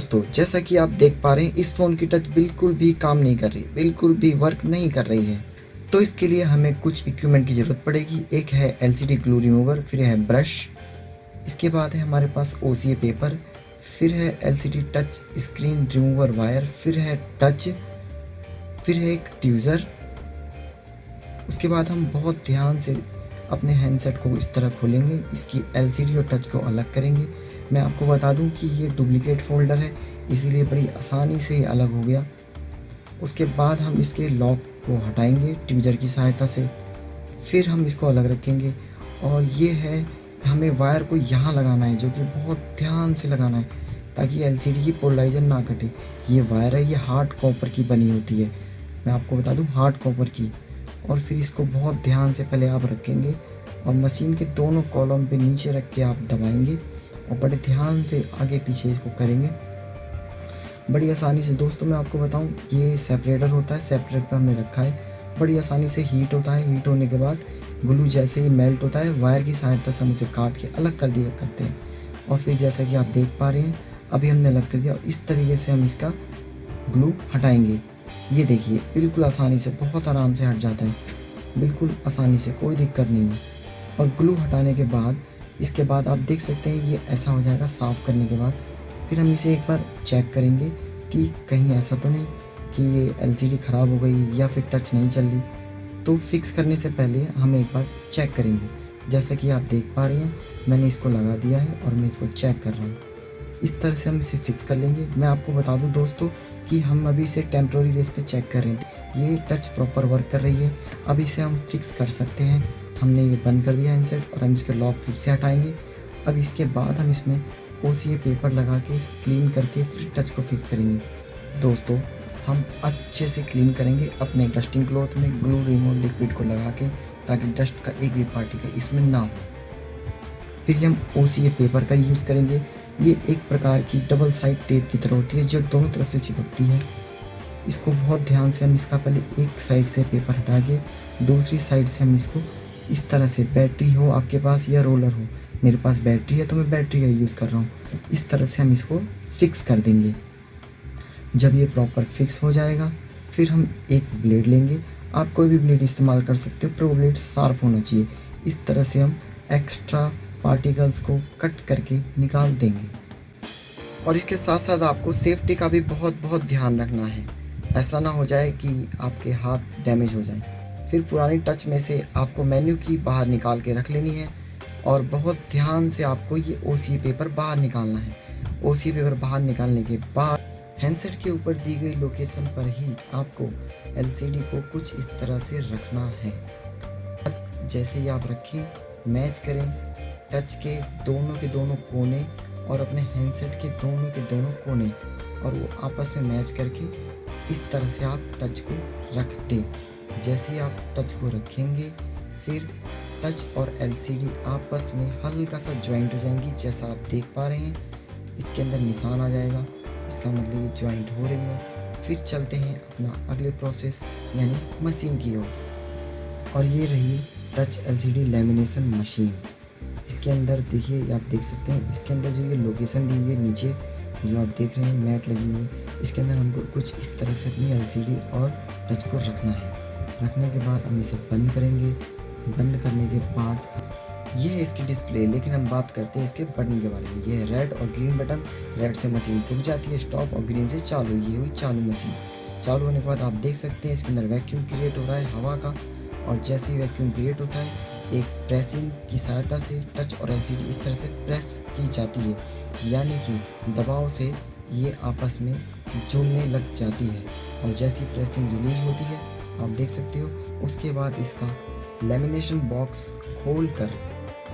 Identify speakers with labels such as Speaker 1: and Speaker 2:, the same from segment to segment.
Speaker 1: दोस्तों, जैसा कि आप देख पा रहे हैं इस फ़ोन की टच बिल्कुल भी काम नहीं कर रही, बिल्कुल भी वर्क नहीं कर रही है। तो इसके लिए हमें कुछ इक्विपमेंट की ज़रूरत पड़ेगी। एक है एलसीडी ग्लू रिमूवर, फिर है ब्रश, इसके बाद है हमारे पास ओसीए पेपर, फिर है LCD touch screen remover wire, फिर है टच, फिर है एक ट्यूज़र। उसके बाद हम बहुत ध्यान से अपने हैंडसेट को इस तरह खोलेंगे, इसकी एलसीडी और टच को अलग करेंगे। मैं आपको बता दूं कि ये डुप्लीकेट फ़ोल्डर है, इसीलिए बड़ी आसानी से ये अलग हो गया। उसके बाद हम इसके लॉक को हटाएंगे ट्यूज़र की सहायता से, फिर हम इसको अलग रखेंगे। और ये है, हमें वायर को यहाँ लगाना है, जो कि बहुत ध्यान से लगाना है ताकि एलसीडी की पोलराइजर ना कटे। ये वायर है, ये हार्ड कॉपर की बनी होती है, मैं आपको बता दूं हार्ड कॉपर की। और फिर इसको बहुत ध्यान से पहले आप रखेंगे और मशीन के दोनों कॉलम पे नीचे रख के आप दबाएंगे और बड़े ध्यान से आगे पीछे इसको करेंगे बड़ी आसानी से। दोस्तों मैं आपको बताऊं, ये सेपरेटर होता है, सेपरेटर पर हमने रखा है, बड़ी आसानी से हीट होता है। हीट होने के बाद ग्लू जैसे ही मेल्ट होता है, वायर की सहायता से हम उसे काट के अलग कर दिया करते हैं। और फिर जैसा कि आप देख पा रहे हैं अभी हमने अलग कर दिया, और इस तरीके से हम इसका ग्लू हटाएंगे। ये देखिए बिल्कुल आसानी से, बहुत आराम से हट जाता है, बिल्कुल आसानी से, कोई दिक्कत नहीं है। और ग्लू हटाने के बाद इसके बाद आप देख सकते हैं ये ऐसा हो जाएगा साफ़ करने के बाद। फिर हम इसे एक बार चेक करेंगे कि कहीं ऐसा तो नहीं कि ये एलसीडी ख़राब हो गई या फिर टच नहीं चल रही। तो फिक्स करने से पहले हम एक बार चेक करेंगे। जैसा कि आप देख पा रहे हैं मैंने इसको लगा दिया है और मैं इसको चेक कर रहा हूँ। इस तरह से हम इसे फिक्स कर लेंगे। मैं आपको बता दूं दोस्तों कि हम अभी इसे टेम्प्रोरी बेस पे चेक कर रहे थे, ये टच प्रॉपर वर्क कर रही है। अब इसे हम फिक्स कर सकते हैं। हमने ये बंद कर दिया हैंडसेट और हम इसके लॉक फिर से हटाएंगे। अब इसके बाद हम इसमें ओसीए पेपर लगा के क्लीन करके फिर टच को फिक्स करेंगे। दोस्तों हम अच्छे से क्लीन करेंगे अपने डस्टिंग क्लॉथ में ग्लू रिमूवर लिक्विड को लगा के, ताकि डस्ट का एक भी पार्टिकल इसमें ना हो। फिर हम ओसीए पेपर का यूज़ करेंगे। ये एक प्रकार की डबल साइड टेप की तरह होती है जो दोनों तरफ से चिपकती है। इसको बहुत ध्यान से हम इसका पहले एक साइड से पेपर हटा के दूसरी साइड से हम इसको इस तरह से, बैटरी हो आपके पास या रोलर हो, मेरे पास बैटरी है तो मैं बैटरी का यूज़ कर रहा हूँ, इस तरह से हम इसको फिक्स कर देंगे। जब ये प्रॉपर फिक्स हो जाएगा फिर हम एक ब्लेड लेंगे। आप कोई भी ब्लेड इस्तेमाल कर सकते हो, पर वो ब्लेड शार्प होना चाहिए। इस तरह से हम एक्स्ट्रा पार्टिकल्स को कट करके निकाल देंगे। और इसके साथ साथ आपको सेफ्टी का भी बहुत बहुत ध्यान रखना है, ऐसा ना हो जाए कि आपके हाथ डैमेज हो जाए। फिर पुरानी टच में से आपको मेन्यू की बाहर निकाल के रख लेनी है और बहुत ध्यान से आपको ये ओसीए पेपर बाहर निकालना है। ओसीए पेपर बाहर निकालने के बाद हैंडसेट के ऊपर दी गई लोकेशन पर ही आपको एलसीडी को कुछ इस तरह से रखना है। जैसे ही आप रखें, मैच करें टच के दोनों कोने और अपने हैंडसेट के दोनों कोने, और वो आपस में मैच करके इस तरह से आप टच को रख दें। जैसे ही आप टच को रखेंगे फिर टच और एलसीडी आपस में हल्का सा ज्वाइंट हो जाएंगी। जैसा आप देख पा रहे हैं इसके अंदर निशान आ जाएगा, इसका मतलब ये ज्वाइंट हो रही है। फिर चलते हैं अपना अगले प्रोसेस यानी मशीन की ओर। और ये रही टच एलसीडी लैमिनेशन मशीन। इसके अंदर देखिए, आप देख सकते हैं इसके अंदर जो ये लोकेशन दी हुई है नीचे जो आप देख रहे हैं मैट लगी हुई है, इसके अंदर हमको कुछ इस तरह से अपनी एलसीडी और टच को रखना है। रखने के बाद हम इसे बंद करेंगे। बंद करने के बाद ये है इसकी डिस्प्ले, लेकिन हम बात करते हैं इसके बटन के बारे में। ये है रेड और ग्रीन बटन। रेड से मशीन रुक जाती है स्टॉप, और ग्रीन से चालू। ये हुई चालू मशीन। चालू होने के बाद आप देख सकते हैं इसके अंदर वैक्यूम क्रिएट हो रहा है हवा का, और जैसे ही वैक्यूम क्रिएट होता है एक प्रेसिंग की सहायता से टच और एलसीडी इस तरह से प्रेस की जाती है, यानी कि दबाव से ये आपस में जुड़ने लग जाती है। और जैसी प्रेसिंग रिलीज होती है आप देख सकते हो, उसके बाद इसका लेमिनेशन बॉक्स खोल कर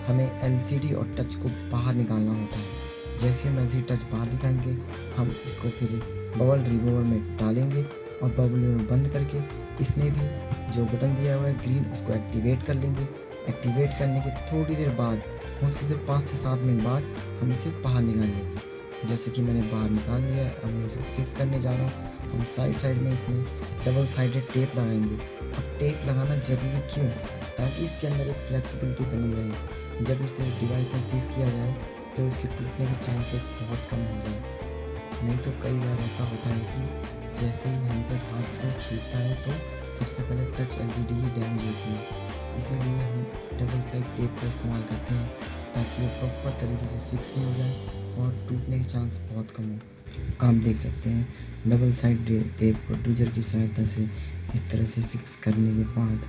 Speaker 1: हमें एलसीडी और टच को बाहर निकालना होता है। जैसे हम एलसीडी टच बाहर निकालेंगे हम इसको फिर बबल रिमूवर में डालेंगे और बबल रिमूवर बंद करके इसमें भी जो बटन दिया हुआ है ग्रीन, उसको एक्टिवेट कर लेंगे। एक्टिवेट करने के थोड़ी देर बाद, मुश्किल से 5 से 7 मिनट बाद हम इसे बाहर निकाल लेंगे। जैसे कि मैंने बाहर निकाल लिया है, अब मैं इसे फिक्स करने जा रहा हूँ। हम साइड में इसमें डबल साइडेड टेप लगाएंगे। अब टेप लगाना ज़रूरी क्यों? ताकि इसके अंदर एक फ्लेक्सिबिलिटी बनी रहे। जब इसे डिवाइस में फिक्स किया जाए तो इसके टूटने के चांसेस बहुत कम हो जाए। नहीं तो कई बार ऐसा होता है कि जैसे ही हैंडसेट हाथ से छूटता है तो सबसे पहले टच एलसीडी ही डैमेज होती है। इसीलिए हम डबल साइड टेप का इस्तेमाल करते हैं ताकि वो प्रॉपर तरीके से फिक्स भी हो जाए और टूटने के चांस बहुत कम हो। आप देख सकते हैं डबल साइड टेप को ट्विजर की सहायता से इस तरह से फिक्स करने के बाद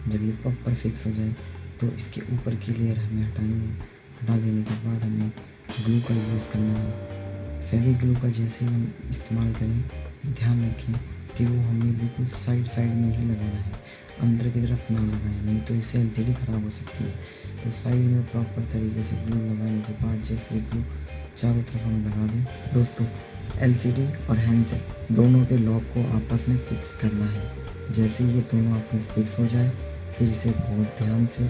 Speaker 1: जब ये प्रॉपर फिक्स हो जाए तो इसके ऊपर की लेयर हमें हटानी है। हटा देने के बाद हमें ग्लू का यूज़ करना है। फेवी ग्लू का जैसे ही हम इस्तेमाल करें ध्यान रखें कि वो हमें बिल्कुल साइड साइड में ही लगाना है, अंदर की तरफ ना लगाएं, नहीं तो इससे एलसीडी ख़राब हो सकती है। तो साइड में प्रॉपर तरीके से ग्लू लगाने के बाद जैसे ही ग्लू चारों तरफ हम लगा दें। दोस्तों एलसीडी और हैंडसेट दोनों के लॉक को आपस में फ़िक्स करना है। जैसे ही ये दोनों आपस में फ़िक्स हो जाए फिर इसे बहुत ध्यान से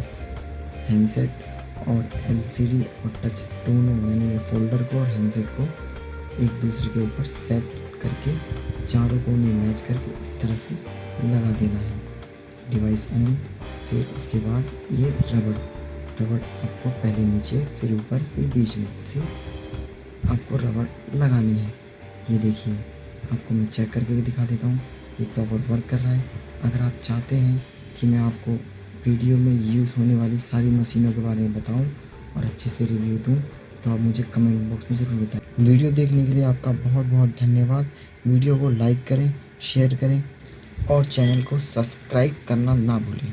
Speaker 1: हैंडसेट और एलसीडी और टच दोनों यानी ये फोल्डर को और हैंडसेट को एक दूसरे के ऊपर सेट करके चारों कोने मैच करके इस तरह से लगा देना है। Device on. फिर उसके बाद ये रबड़ आपको पहले नीचे फिर ऊपर फिर बीच में से आपको रबड़ लगानी है। ये देखिए आपको मैं चेक करके भी दिखा देता हूँ ये प्रॉपर वर्क कर रहा है। अगर आप चाहते हैं कि मैं आपको वीडियो में यूज़ होने वाली सारी मशीनों के बारे में बताऊं और अच्छे से रिव्यू दूं तो आप मुझे कमेंट बॉक्स में ज़रूर बताएं। वीडियो देखने के लिए आपका बहुत बहुत धन्यवाद। वीडियो को लाइक करें, शेयर करें और चैनल को सब्सक्राइब करना ना भूलें।